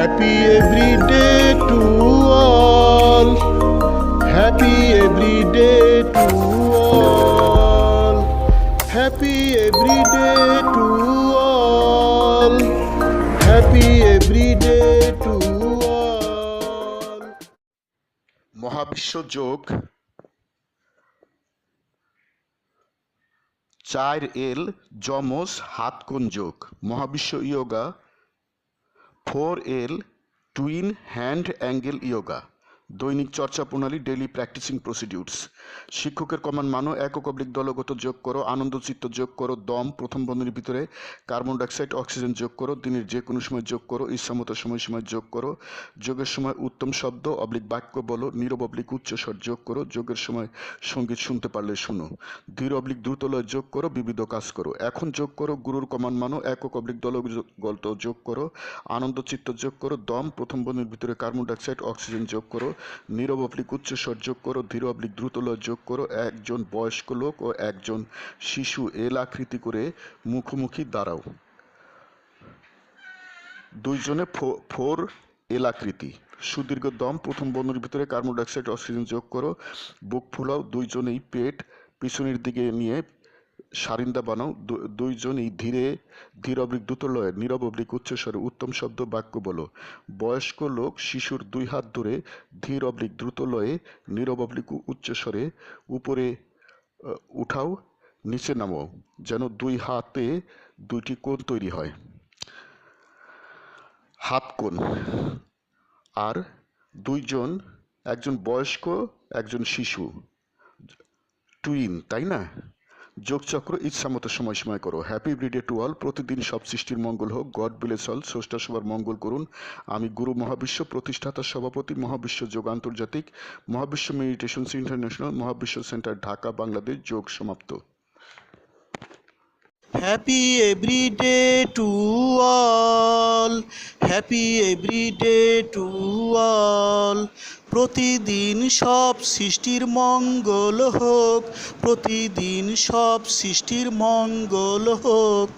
Happy every day to all. Happy every day to all. Happy every day to all. Happy every day to all. মহাবিশ্ব যোগ 4L যমজ হাতকোণ যোগ। মহাবিশ্ব yoga 4L twin hand angle yoga. দৈনিক চর্চা প্রণালী daily practising procedures. শিক্ষকের কমান মানো একক অবলিক দলগত যোগ করো। আনন্দচিত্ত যোগ করো। দম প্রথম বন্ধনীর ভিতরে কার্বন ডাইঅক্সাইড অক্সিজেন যোগ করো। দিনের যে কোনো সময় যোগ করো। ইচ্ছামতো সময় যোগ করো। যোগের সময় উত্তম শব্দ অবলিক বাক্য বলো। নীরব অবলিক উচ্চস্বর যোগ করো। যোগের সময় সঙ্গীত শুনতে পারলে শুনো। ধীর অবলিক দ্রুতলয় যোগ করো। বিবিধ কাজ করো। এখন যোগ করো। গুরুর কমান মানো একক অবলিক দলগত যোগ করো। আনন্দচিত্ত যোগ করো। দম প্রথম বন্ধনীর ভিতরে কার্বন ডাইঅক্সাইড অক্সিজেন যোগ করো। নীরব অবলিক উচ্চস্বর যোগ করো। ধীর অবলিক দ্রুতলয় যোগ করো। একজন বয়স্ক লোক ও একজন শিশু এল আকৃতি করে মুখোমুখি দাঁড়াও। দুইজনে 4L আকৃতি। সুদীর্ঘ দম প্রথম বন্ধনীর ভিতরে কার্বন ডাইঅক্সাইড অক্সিজেন যোগ করো। বুক ফুলাও। দুইজনেই পেট পিছনের দিকে নিয়ে সারিন্দা বানাও। দুইজনই ধীর অবলিক দ্রুতলয়ে নীরব অবলিক উচ্চস্বরে উত্তম শব্দ বাক্য বলো। বয়স্ক লোক শিশুর দুই হাত ধরে ধীর অবলিক দ্রুতলয়ে নীরব অবলিক উচ্চস্বরে উপরে উঠাও নিচে নামাও যেন দুই হাতে দুইটি কোণ তৈরি হয়। হাত কোণ। আর দুইজন, একজন বয়স্ক একজন শিশু, টুইন, তাই না? যোগচক্র ইচ্ছামতো সময় করো। Happy everyday to all. প্রতিদিন সব সৃষ্টির মঙ্গল হোক। God bless all. স্রষ্টা সবার মঙ্গল করুন। আমি গুরু মহাবিশ্ব প্রতিষ্ঠাতা সভাপতি মহাবিশ্ব যোগ আন্তর্জাতিক, মহাবিশ্ব মেডিটেশনস ইন্টারন্যাশনাল, মহাবিশ্ব সেন্টার ঢাকা, বাংলাদেশ। যোগ সমাপ্ত। Happy everyday to all. Happy everyday to all. প্রতিদিন সব সৃষ্টির মঙ্গল হোক। প্রতিদিন সব সৃষ্টির মঙ্গল হোক।